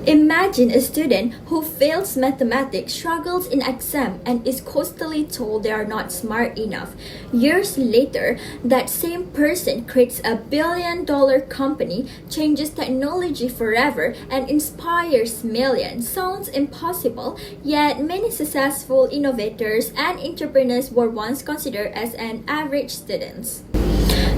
Imagine a student who fails mathematics, struggles in exam, and is constantly told they are not smart enough. Years later, that same person creates a billion-dollar company, changes technology forever, and inspires millions. Sounds impossible, yet many successful innovators and entrepreneurs were once considered as an average students.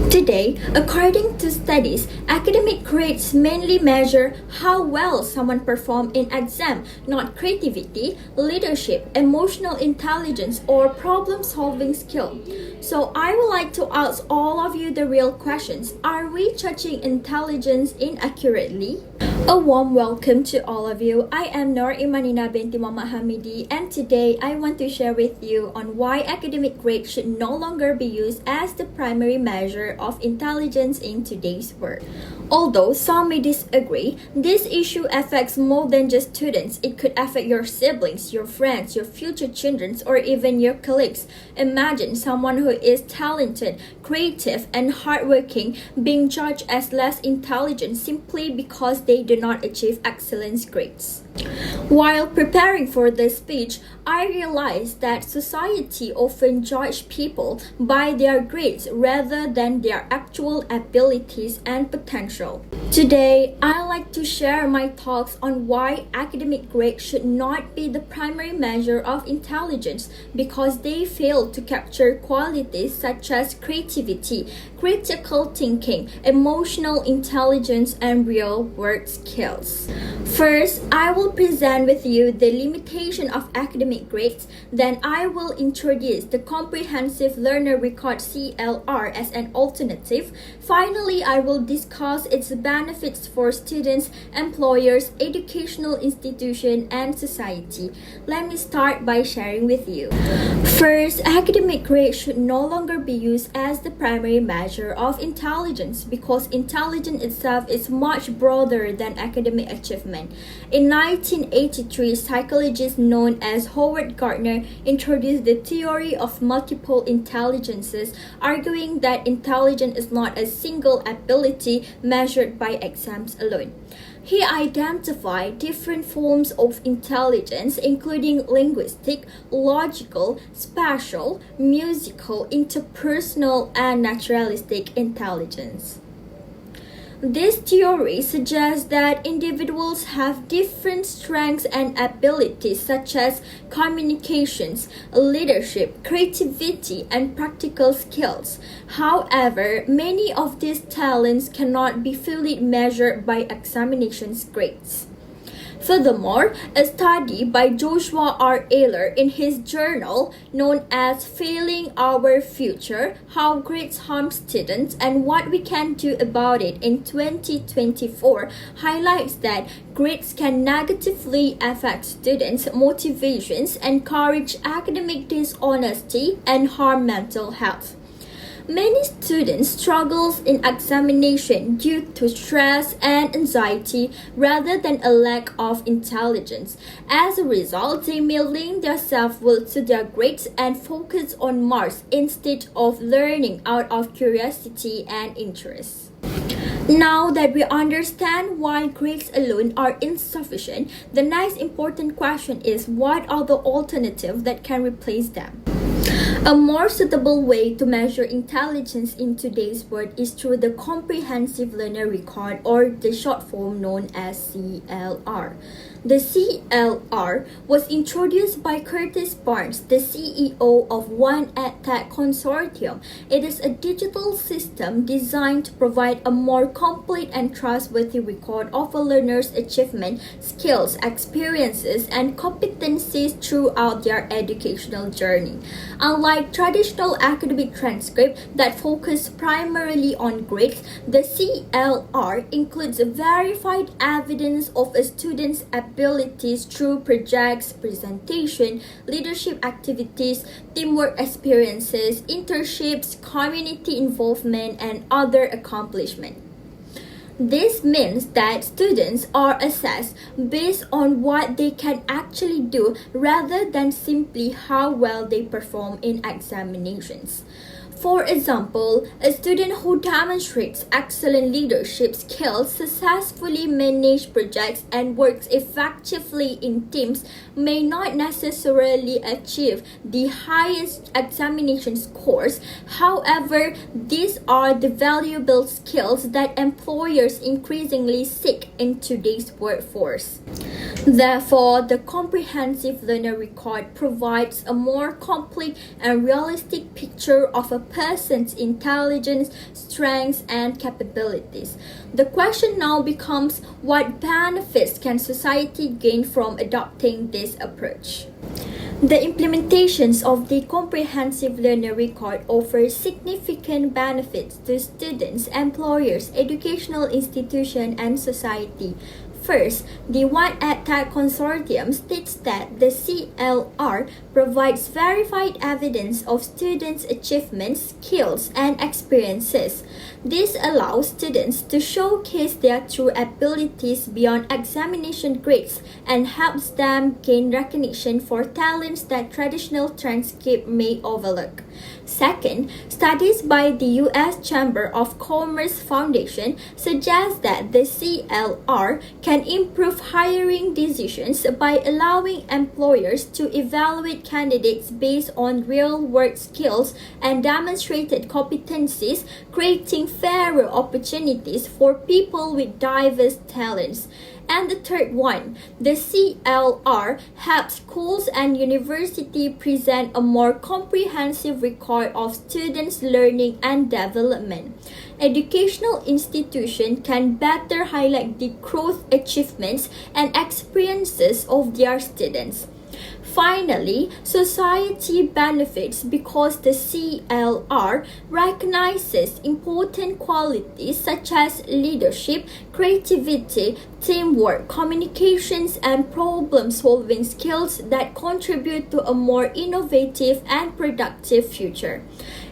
Today, according to studies, academic grades mainly measure how well someone performs in exam, not creativity, leadership, emotional intelligence, or problem-solving skill. So I would like to ask all of you the real questions. Are we judging intelligence inaccurately? A warm welcome to all of you. I am Imanina Binti Hamidi, and today I want to share with you on why academic grades should no longer be used as the primary measure of intelligence in today's world. Although some may disagree, this issue affects more than just students. It could affect your siblings, your friends, your future children, or even your colleagues. Imagine someone who is talented, creative, and hardworking being judged as less intelligent simply because they do not achieve excellence grades. While preparing for this speech, I realized that society often judges people by their grades rather than their actual abilities and potential. Today, I'd like to share my thoughts on why academic grades should not be the primary measure of intelligence because they fail to capture qualities such as creativity, critical thinking, emotional intelligence, and real-world skills. First, I will present with you the limitation of academic grades. Then I will introduce the Comprehensive Learner Record (CLR) as an alternative. Finally, I will discuss its benefits for students, employers, educational institutions, and society. Let me start by sharing with you. First, academic grades should no longer be used as the primary measure of intelligence because intelligence itself is much broader than academic achievement. In 1983, psychologist known as Howard Gardner introduced the theory of multiple intelligences, arguing that intelligence is not a single ability measured by exams alone. He identified different forms of intelligence, including linguistic, logical, spatial, musical, interpersonal, and naturalistic intelligence. This theory suggests that individuals have different strengths and abilities such as communications, leadership, creativity, and practical skills. However, many of these talents cannot be fully measured by examinations grades. Furthermore, a study by Joshua R. Ayler in his journal known as Failing Our Future, How Grades Harm Students and What We Can Do About It in 2024 highlights that grades can negatively affect students' motivations, encourage academic dishonesty, and harm mental health. Many students struggle in examination due to stress and anxiety rather than a lack of intelligence. As a result, they may link their self-worth to their grades and focus on marks instead of learning out of curiosity and interest. Now that we understand why grades alone are insufficient, the next important question is what are the alternatives that can replace them? A more suitable way to measure intelligence in today's world is through the Comprehensive Learner Record, or the short form known as CLR. The CLR was introduced by Curtis Barnes, the CEO of One EdTech Consortium. It is a digital system designed to provide a more complete and trustworthy record of a learner's achievement, skills, experiences, and competencies throughout their educational journey. Unlike traditional academic transcripts that focus primarily on grades, the CLR includes verified evidence of a student's abilities through projects, presentation, leadership activities, teamwork experiences, internships, community involvement, and other accomplishments. This means that students are assessed based on what they can actually do rather than simply how well they perform in examinations. For example, a student who demonstrates excellent leadership skills, successfully manages projects, and works effectively in teams may not necessarily achieve the highest examination scores. However, these are the valuable skills that employers increasingly seek in today's workforce. Therefore, the comprehensive learner record provides a more complete and realistic picture of a person's intelligence, strengths, and capabilities. The question now becomes, what benefits can society gain from adopting this approach? The implementations of the comprehensive learner record offers significant benefits to students, employers, educational institutions, and society. First, the One EdTech Consortium states that the CLR provides verified evidence of students' achievements, skills, and experiences. This allows students to showcase their true abilities beyond examination grades and helps them gain recognition for talents that traditional transcripts may overlook. Second, studies by the U.S. Chamber of Commerce Foundation suggest that the CLR can improve hiring decisions by allowing employers to evaluate candidates based on real-world skills and demonstrated competencies, creating fairer opportunities for people with diverse talents. And the third one, the CLR helps schools and universities present a more comprehensive record of students' learning and development. Educational institutions can better highlight the growth, achievements, and experiences of their students. Finally, society benefits because the CLR recognizes important qualities such as leadership, creativity, teamwork, communications, and problem-solving skills that contribute to a more innovative and productive future.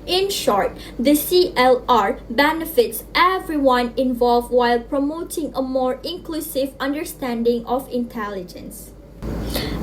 In short, the CLR benefits everyone involved while promoting a more inclusive understanding of intelligence.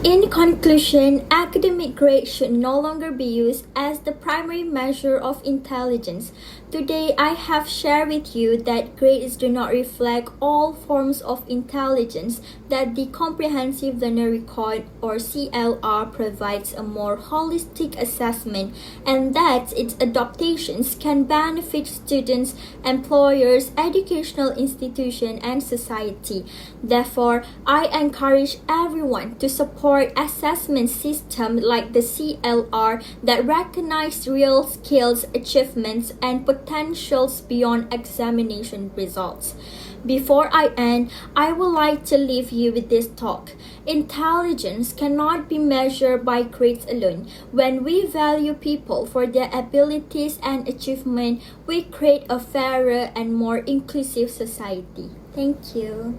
In conclusion, academic grades should no longer be used as the primary measure of intelligence. Today, I have shared with you that grades do not reflect all forms of intelligence, that the Comprehensive Learner Record or CLR provides a more holistic assessment, and that its adaptations can benefit students, employers, educational institutions, and society. Therefore, I encourage everyone to support assessment systems like the CLR that recognize real skills, achievements, and potentials beyond examination results. Before I end, I would like to leave you with this thought. Intelligence cannot be measured by grades alone. When we value people for their abilities and achievement, we create a fairer and more inclusive society. Thank you.